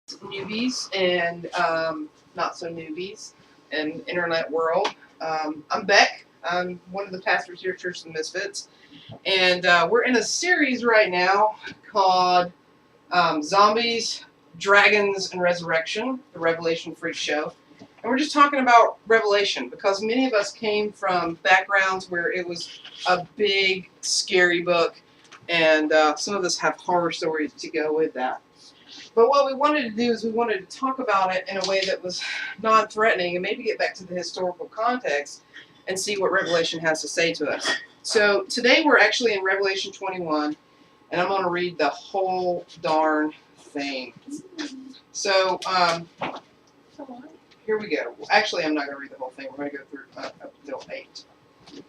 newbies and not so newbies in internet world. I'm Beck. I'm one of the pastors here at Church of the Misfits, and we're in a series right now called Zombies, Dragons, and Resurrection, the Revelation Freak Show. And we're just talking about Revelation because many of us came from backgrounds where it was a big, scary book, and some of us have horror stories to go with that. But what we wanted to do is we wanted to talk about it in a way that was non-threatening and maybe get back to the historical context and see what Revelation has to say to us. So today we're actually in Revelation 21, and I'm going to read the whole darn thing. So here we go. Actually, I'm not going to read the whole thing. We're going to go through up until 8.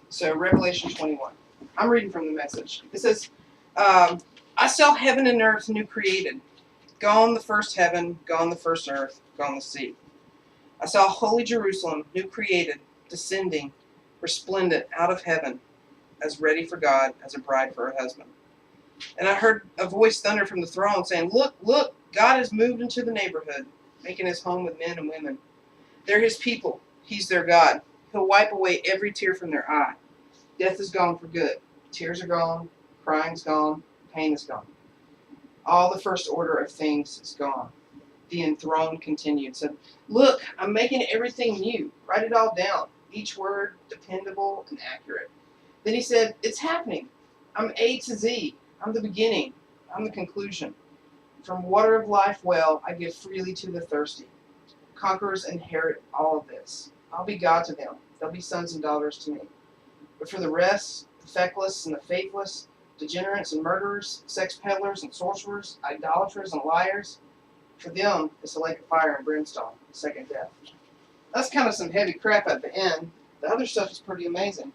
So Revelation 21. I'm reading from the Message. It says, I saw heaven and earth new created. Gone the first heaven, gone the first earth, gone the sea. I saw holy Jerusalem, new created, descending, resplendent out of heaven, as ready for God, as a bride for her husband. And I heard a voice thunder from the throne saying, Look, look, God has moved into the neighborhood, making his home with men and women. They're his people. He's their God. He'll wipe away every tear from their eye. Death is gone for good. Tears are gone. Crying's gone. Pain is gone. All the first order of things is gone. The enthroned continued, said, Look, I'm making everything new. Write it all down. Each word dependable and accurate. Then he said, It's happening. I'm A to Z. I'm the beginning. I'm the conclusion. From water of life well, I give freely to the thirsty. Conquerors inherit all of this. I'll be God to them. They'll be sons and daughters to me. But for the rest, the feckless and the faithless, degenerates and murderers, sex peddlers and sorcerers, idolaters and liars, for them it's a lake of fire and brimstone, the second death. That's kind of some heavy crap at the end. The other stuff is pretty amazing.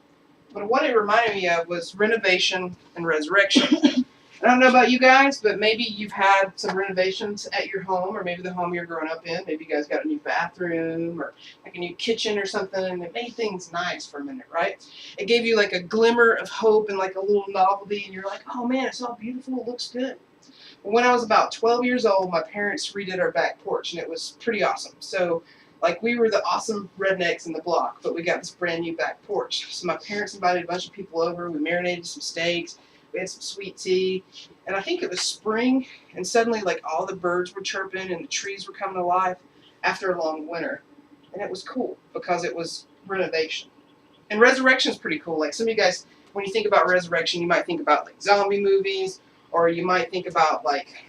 But what it reminded me of was renovation and resurrection. I don't know about you guys, but maybe you've had some renovations at your home, or maybe the home you're growing up in. Maybe you guys got a new bathroom, or like a new kitchen or something, and it made things nice for a minute, right? It gave you like a glimmer of hope and like a little novelty, and you're like, oh man, it's all beautiful, it looks good. When I was about 12 years old, my parents redid our back porch, and it was pretty awesome. So, like, we were the awesome rednecks in the block, but we got this brand new back porch. So my parents invited a bunch of people over. We marinated some steaks. We had some sweet tea, and I think it was spring, and suddenly, like, all the birds were chirping and the trees were coming to life after a long winter, and it was cool because it was renovation. And resurrection is pretty cool. Like, some of you guys, when you think about resurrection, you might think about, like, zombie movies, or you might think about, like,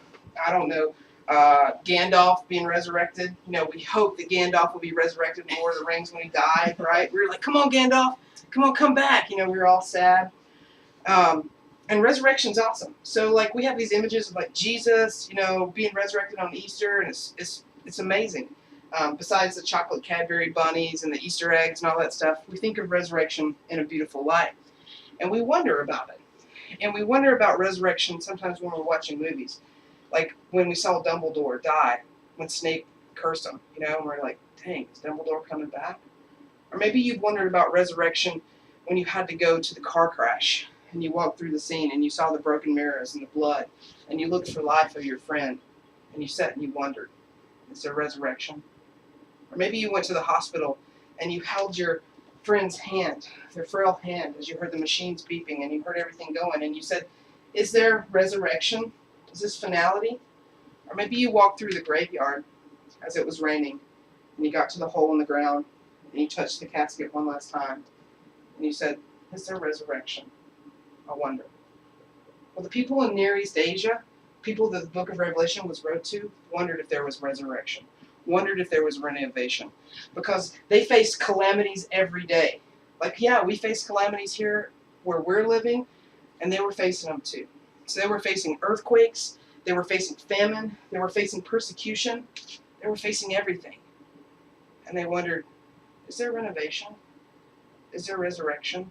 I don't know, Gandalf being resurrected. You know, we hope that Gandalf will be resurrected in Lord of the Rings when he died, right? We were like, come on, Gandalf, come on, come back. You know, we were all sad. And resurrection's awesome. So, like, we have these images of, like, Jesus, you know, being resurrected on Easter, and it's amazing. Besides the chocolate Cadbury bunnies and the Easter eggs and all that stuff, we think of resurrection in a beautiful light. And we wonder about it. And we wonder about resurrection sometimes when we're watching movies. Like when we saw Dumbledore die, when Snape cursed him, you know, and we're like, dang, is Dumbledore coming back? Or maybe you've wondered about resurrection when you had to go to the car crash and you walked through the scene and you saw the broken mirrors and the blood and you looked for life of your friend and you sat and you wondered, is there resurrection? Or maybe you went to the hospital and you held your friend's hand, their frail hand, as you heard the machines beeping and you heard everything going and you said, is there resurrection? Is this finality? Or maybe you walked through the graveyard as it was raining and you got to the hole in the ground and you touched the casket one last time and you said, is there resurrection? I wonder. Well, the people in Near East Asia, people that the book of Revelation was wrote to, wondered if there was resurrection, wondered if there was renovation, because they faced calamities every day. Like, yeah, we face calamities here where we're living, and they were facing them too. So they were facing earthquakes, they were facing famine, they were facing persecution, they were facing everything. And they wondered, is there renovation? Is there resurrection?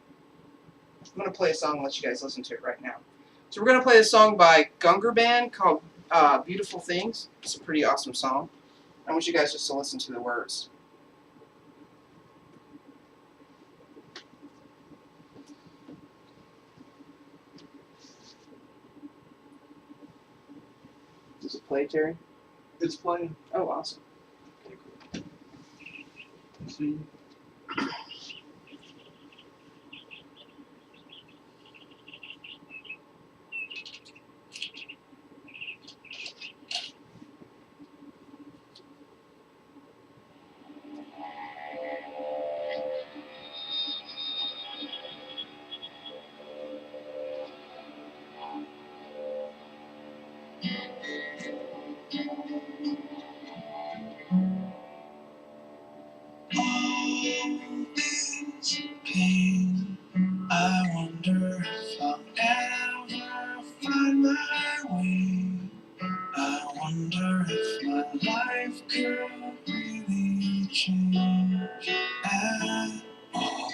I'm going to play a song and let you guys listen to it right now. So we're going to play a song by Gunger Band called Beautiful Things. It's a pretty awesome song. I want you guys just to listen to the words. Does it play, Terry? It's playing. Oh, awesome. Okay, cool. See? All this pain, I wonder if I'll ever find my way. I wonder if my life could really change at all.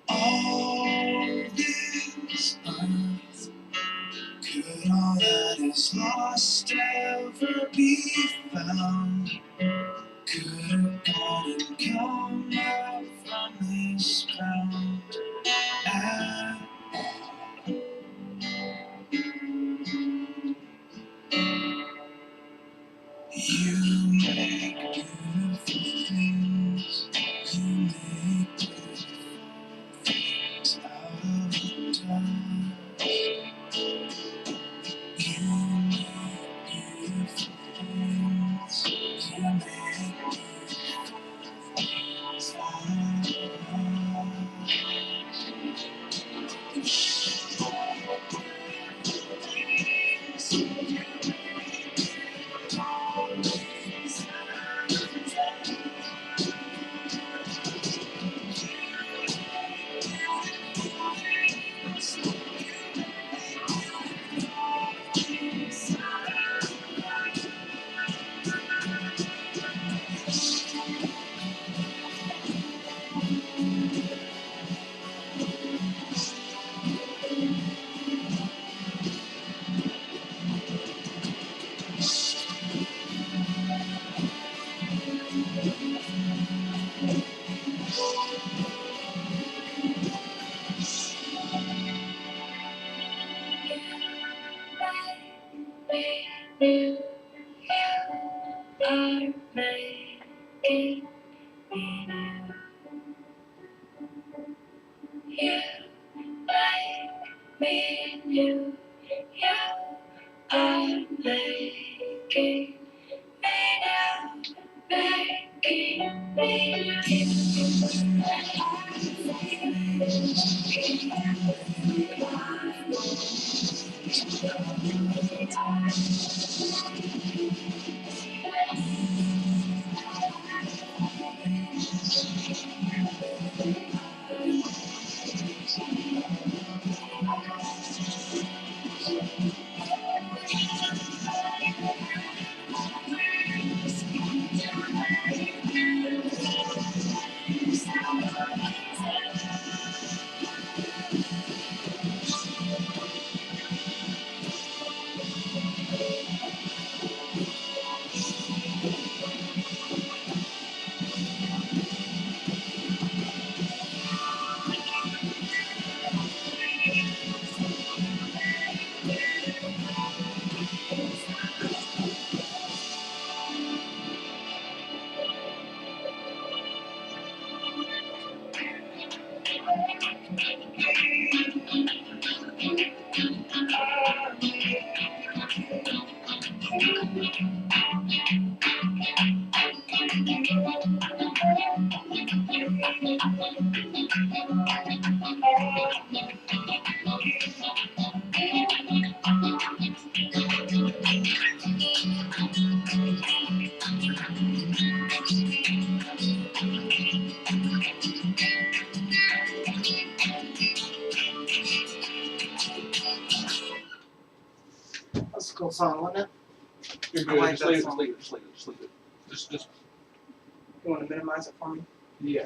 All this earth, could all that is lost ever be found? Could have gone and come up from this ground at all. You make beautiful things. You make beautiful things out of the dark. You make beautiful things. You make beautiful things out of the You are making me new. You make me new. You are making me new. Making me That's a cool song, wasn't it? You're I good. like Just that leave it. song. Just leave it. Just leave it. Just leave it. Just. You want to minimize it for me? Yeah.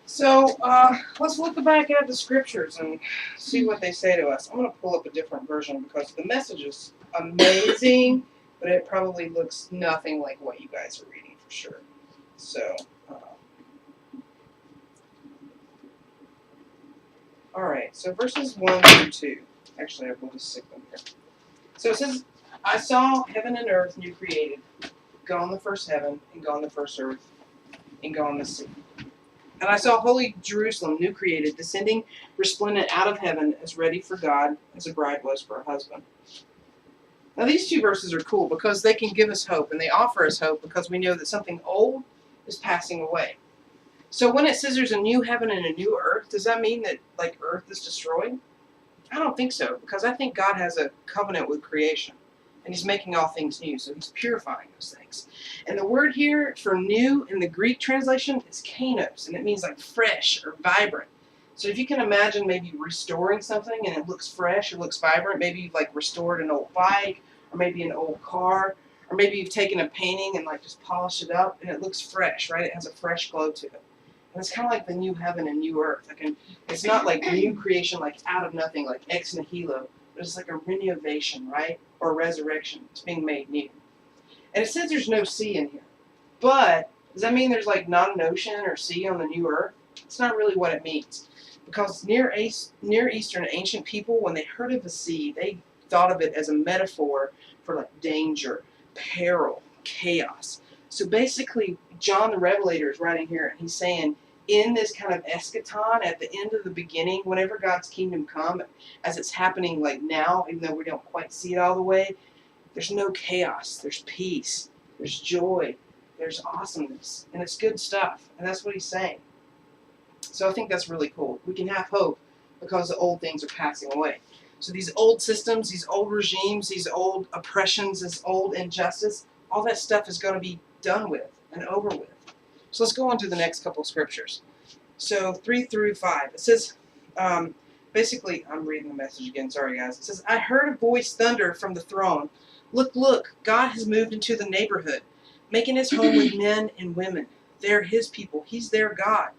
So, let's look back at the scriptures and see what they say to us. I'm going to pull up a different version because the message is amazing, but it probably looks nothing like what you guys are reading for sure. So, all right, so verses 1 through 2. Actually, we'll just stick them here. So it says, I saw heaven and earth new created, gone the first heaven, and gone the first earth, and gone the sea. And I saw holy Jerusalem new created, descending resplendent out of heaven, as ready for God as a bride was for her husband. Now these two verses are cool because they can give us hope, and they offer us hope because we know that something old is passing away. So when it says there's a new heaven and a new earth, does that mean that like earth is destroyed? I don't think so, because I think God has a covenant with creation, and he's making all things new, so he's purifying those things. And the word here for new in the Greek translation is kainos, and it means like fresh or vibrant. So if you can imagine maybe restoring something and it looks fresh, it looks vibrant, maybe you've like restored an old bike, or maybe an old car, or maybe you've taken a painting and like just polished it up and it looks fresh, right? It has a fresh glow to it. And it's kind of like the new heaven and new earth. It's not like new creation, like out of nothing, like ex nihilo, but it's like a renovation, right? Or a resurrection. It's being made new. And it says there's no sea in here. But does that mean there's like not an ocean or sea on the new earth? It's not really what it means. Because Near Eastern ancient people, when they heard of the sea, they thought of it as a metaphor for like danger, peril, chaos. So basically, John the Revelator is writing here, and he's saying, in this kind of eschaton, at the end of the beginning, whenever God's kingdom come, as it's happening like now, even though we don't quite see it all the way, there's no chaos, there's peace, there's joy, there's awesomeness, and it's good stuff, and that's what he's saying. So I think that's really cool. We can have hope because the old things are passing away. So these old systems, these old regimes, these old oppressions, this old injustice, all that stuff is going to be done with and over with. So let's go on to the next couple of scriptures. So 3 through 5. It says, basically, I'm reading the message again. Sorry, guys. It says, I heard a voice thunder from the throne. Look, look, God has moved into the neighborhood, making his home with men and women. They're his people. He's their God.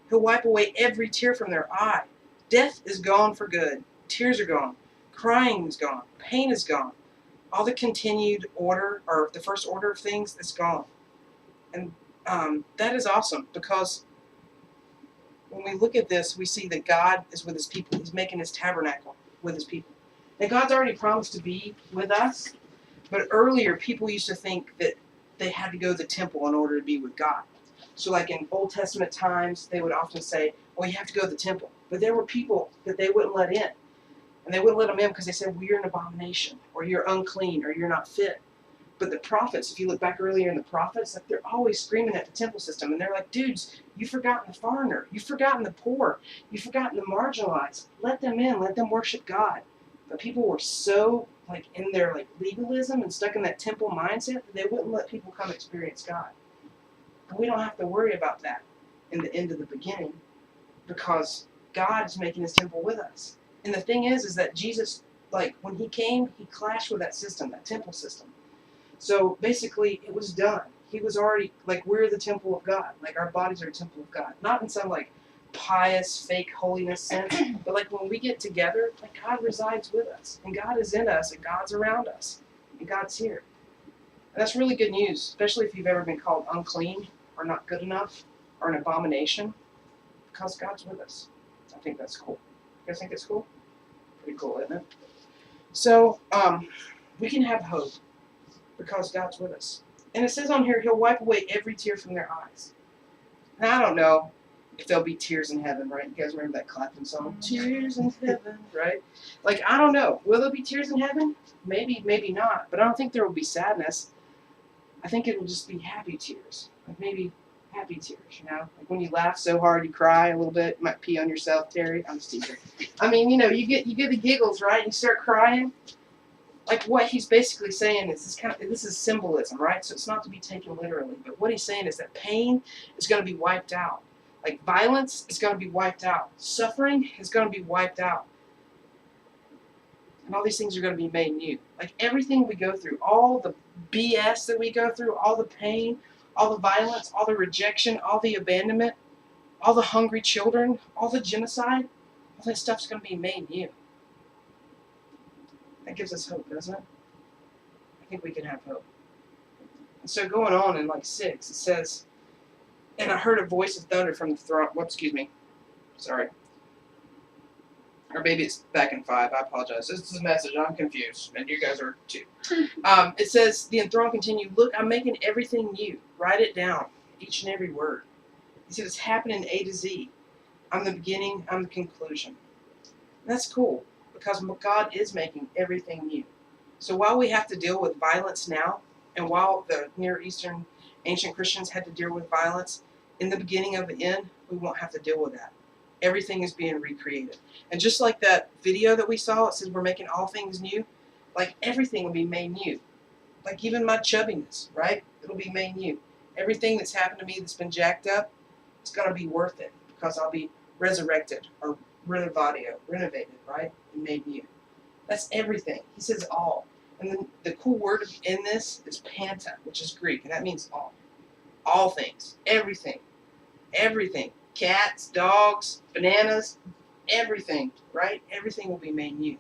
He'll wipe away every tear from their eye. Death is gone for good. Tears are gone. Crying is gone. Pain is gone. All the continued order, or the first order of things, is gone. And that is awesome, because when we look at this, we see that God is with his people. He's making his tabernacle with his people. Now, God's already promised to be with us, but earlier people used to think that they had to go to the temple in order to be with God. So like in Old Testament times, they would often say, well, you have to go to the temple. But there were people that they wouldn't let in. And they wouldn't let them in because they said, well, you're an abomination, or you're unclean, or you're not fit. But the prophets, if you look back earlier in the prophets, like they're always screaming at the temple system. And they're like, dudes, you've forgotten the foreigner. You've forgotten the poor. You've forgotten the marginalized. Let them in. Let them worship God. But people were so like in their like legalism and stuck in that temple mindset that they wouldn't let people come experience God. And we don't have to worry about that in the end of the beginning, because God's making his temple with us. And the thing is that Jesus, like when he came, he clashed with that system, that temple system. So basically it was done. He was already, like, we're the temple of God. Like our bodies are a temple of God. Not in some like pious, fake holiness sense, but like when we get together, like God resides with us. And God is in us, and God's around us. And God's here. And that's really good news, especially if you've ever been called unclean or not good enough or an abomination, because God's with us. I think that's cool. You guys think it's cool? Pretty cool, isn't it? So we can have hope because God's with us. And it says on here, he'll wipe away every tear from their eyes. Now, I don't know if there'll be tears in heaven, right? You guys remember that clapping song? Tears in heaven, right? Like, I don't know. Will there be tears in heaven? Maybe, maybe not. But I don't think there will be sadness. I think it will just be happy tears. Like maybe happy tears, you know? Like when you laugh so hard you cry a little bit. You might pee on yourself, Terry. I'm just teasing. I mean, you know, you get the giggles, right? You start crying. Like what he's basically saying is this is symbolism, right? So it's not to be taken literally. But what he's saying is that pain is going to be wiped out. Like violence is going to be wiped out. Suffering is going to be wiped out. And all these things are going to be made new. Like everything we go through, all the BS that we go through, all the pain, all the violence, all the rejection, all the abandonment, all the hungry children, all the genocide, all that stuff's going to be made new. That gives us hope, doesn't it? I think we can have hope. And so going on in like 6, it says, and I heard a voice of thunder from the throne. Sorry. or maybe it's back in 5. I apologize. This is a message. I'm confused, and you guys are too. It says, the enthroned continue, look, I'm making everything new. Write it down, each and every word. He said, it's happening A to Z. I'm the beginning, I'm the conclusion. And that's cool, because God is making everything new. So while we have to deal with violence now, and while the Near Eastern ancient Christians had to deal with violence, in the beginning of the end, we won't have to deal with that. Everything is being recreated. And just like that video that we saw, it says we're making all things new, like everything will be made new. Like even my chubbiness, right? It'll be made new. Everything that's happened to me that's been jacked up, it's going to be worth it because I'll be resurrected or renovated, right? And made new. That's everything. He says all. And then the cool word in this is panta, which is Greek, and that means all. All things. Everything. Everything. Cats, dogs, bananas, everything, right? Everything will be made new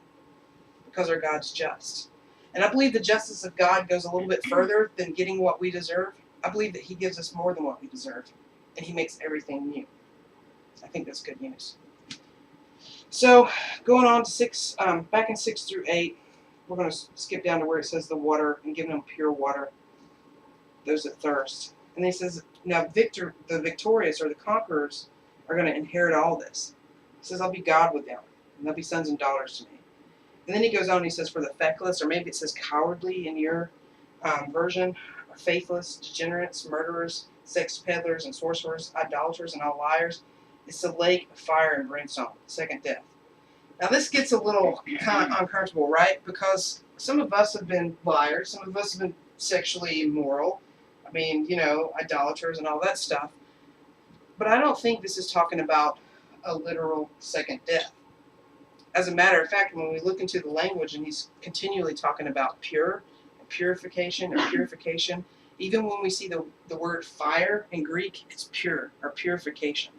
because our God's just. And I believe the justice of God goes a little bit further than getting what we deserve. I believe that he gives us more than what we deserve, and he makes everything new. I think that's good news. So going on to 6, back in 6 through 8, we're going to skip down to where it says the water and giving them pure water, those that thirst. And he says, now the victorious or the conquerors are going to inherit all this. He says, I'll be God with them, and they'll be sons and daughters to me. And then he goes on and he says, for the feckless, or maybe it says cowardly in your version, or faithless, degenerates, murderers, sex peddlers, and sorcerers, idolaters, and all liars, it's the lake of fire and brimstone, the second death. Now this gets a little kind of uncomfortable, right? Because some of us have been liars, some of us have been sexually immoral, I mean, you know, idolaters and all that stuff. But I don't think this is talking about a literal second death. As a matter of fact, when we look into the language, and he's continually talking about pure, and purification, or purification, even when we see the word fire in Greek, it's pure, or purification.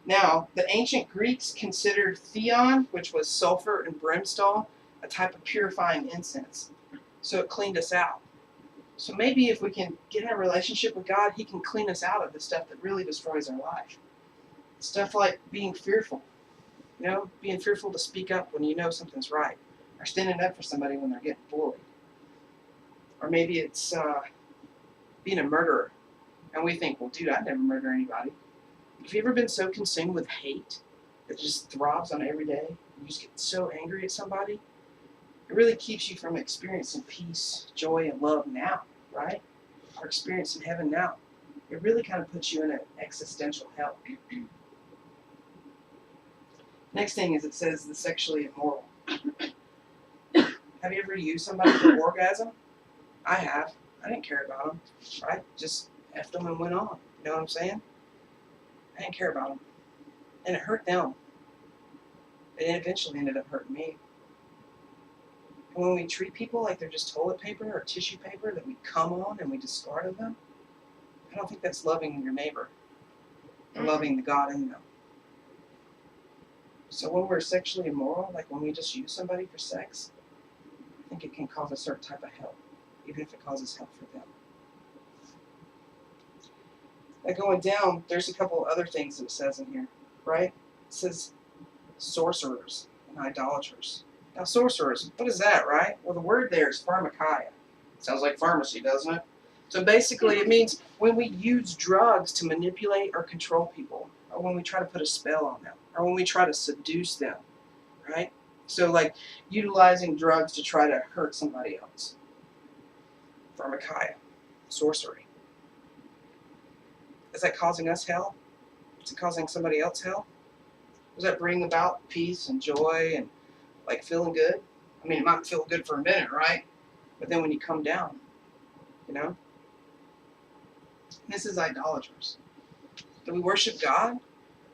Now, the ancient Greeks considered theon, which was sulfur and brimstone, a type of purifying incense. So it cleaned us out. So maybe if we can get in a relationship with God, he can clean us out of the stuff that really destroys our life. Stuff like being fearful. You know, being fearful to speak up when you know something's right. Or standing up for somebody when they're getting bullied. Or maybe it's being a murderer. And we think, well, dude, I'd never murder anybody. Have you ever been so consumed with hate that just throbs on every day? You just get so angry at somebody? It really keeps you from experiencing peace, joy, and love now, right? Or experiencing heaven now. It really kind of puts you in an existential hell. Next thing is it says the sexually immoral. Have you ever used somebody for orgasm? I have. I didn't care about them, right? Just effed them and went on. You know what I'm saying? I didn't care about them. And it hurt them. It eventually ended up hurting me. And when we treat people like they're just toilet paper or tissue paper that we come on and we discard of them, I don't think that's loving your neighbor or loving the God in them. So when we're sexually immoral, like when we just use somebody for sex, I think it can cause a certain type of hell, even if it causes hell for them. Now going down, there's a couple of other things that it says in here, right? It says sorcerers and idolaters. Now sorcerers, what is that, right? Well, the word there is pharmakia. Sounds like pharmacy, doesn't it? So basically it means when we use drugs to manipulate or control people, or when we try to put a spell on them, or when we try to seduce them, right? So like utilizing drugs to try to hurt somebody else. Pharmakia, sorcery. Is that causing us hell? Is it causing somebody else hell? Does that bring about peace and joy and like feeling good? I mean, it might feel good for a minute, right? But then when you come down, you know? This is idolaters. Do we worship God?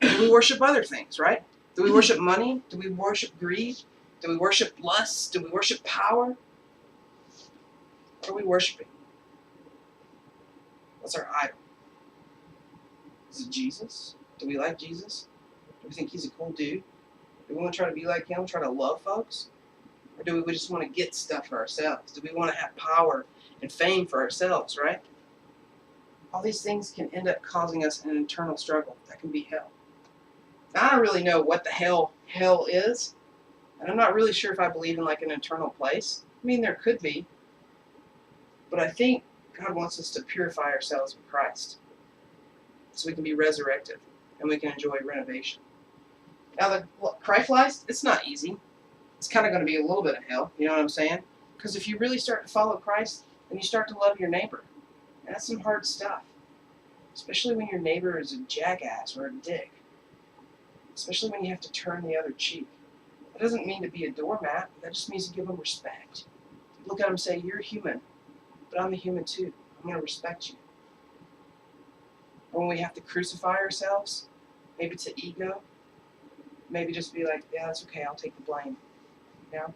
Do we worship other things, right? Do we worship money? Do we worship greed? Do we worship lust? Do we worship power? What are we worshiping? What's our idol? Is it Jesus? Do we like Jesus? Do we think he's a cool dude? Do we want to try to be like him, try to love folks? Or do we just want to get stuff for ourselves? Do we want to have power and fame for ourselves, right? All these things can end up causing us an internal struggle. That can be hell. Now, I don't really know what the hell hell is. And I'm not really sure if I believe in like an eternal place. I mean, there could be. But I think God wants us to purify ourselves with Christ so we can be resurrected and we can enjoy renovation. Now, the Christ life, it's not easy. It's kind of going to be a little bit of hell. You know what I'm saying? Because if you really start to follow Christ, then you start to love your neighbor. And that's some hard stuff. Especially when your neighbor is a jackass or a dick. Especially when you have to turn the other cheek. That doesn't mean to be a doormat. That just means to give them respect. Look at them and say, you're human, but I'm a human too. I'm going to respect you. Or when we have to crucify ourselves, maybe it's an ego, maybe just be like, yeah, that's okay, I'll take the blame. You know?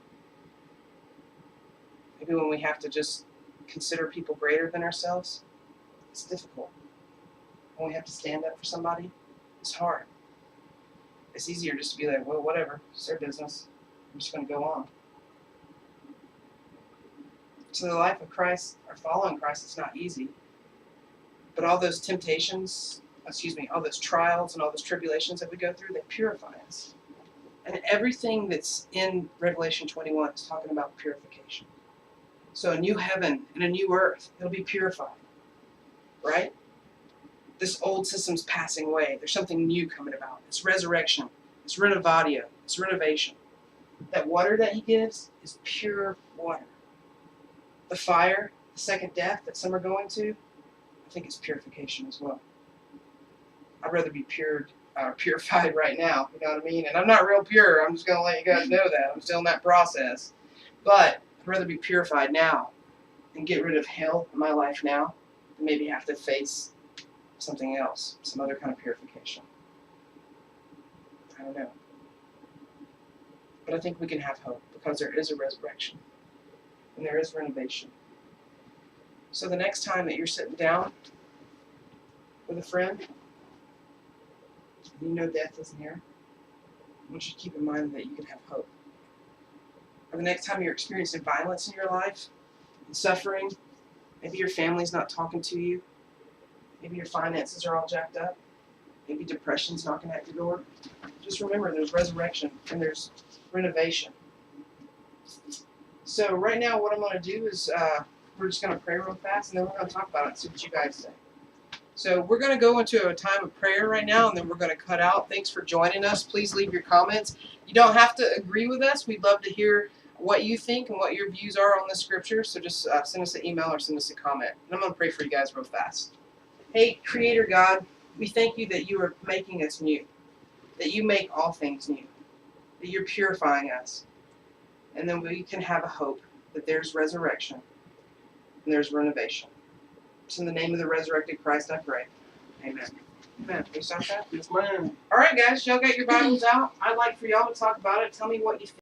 Maybe when we have to just consider people greater than ourselves, it's difficult. When we have to stand up for somebody, it's hard. It's easier just to be like, well, whatever, it's their business. I'm just going to go on. So the life of Christ, or following Christ, is not easy. But all those temptations, all those trials and all those tribulations that we go through, they purify us. And everything that's in Revelation 21 is talking about purification. So a new heaven and a new earth, it'll be purified. Right? This old system's passing away. There's something new coming about. It's resurrection. It's renovatio. It's renovation. That water that he gives is pure water. The fire, the second death that some are going to, I think it's purification as well. I'd rather be purified right now, you know what I mean? And I'm not real pure. I'm just going to let you guys know that. I'm still in that process. But I'd rather be purified now and get rid of hell in my life now than maybe have to face something else, some other kind of purification. I don't know. But I think we can have hope because there is a resurrection and there is renovation. So the next time that you're sitting down with a friend, and you know death is near, I want you to keep in mind that you can have hope. Or the next time you're experiencing violence in your life and suffering, maybe your family's not talking to you, maybe your finances are all jacked up, maybe depression's knocking at your door. Just remember there's resurrection and there's renovation. So right now what I'm going to do is we're just going to pray real fast and then we're going to talk about it and see what you guys say. So we're going to go into a time of prayer right now and then we're going to cut out. Thanks for joining us. Please leave your comments. You don't have to agree with us. We'd love to hear what you think and what your views are on the scripture. So just send us an email or send us a comment. And I'm going to pray for you guys real fast. Hey, Creator God, we thank you that you are making us new, that you make all things new, that you're purifying us, and then we can have a hope that there's resurrection and there's renovation. It's in the name of the resurrected Christ I pray. Amen. Amen. Can you stop that? Yes, ma'am. All right, guys, y'all got your Bibles out. I'd like for y'all to talk about it. Tell me what you think.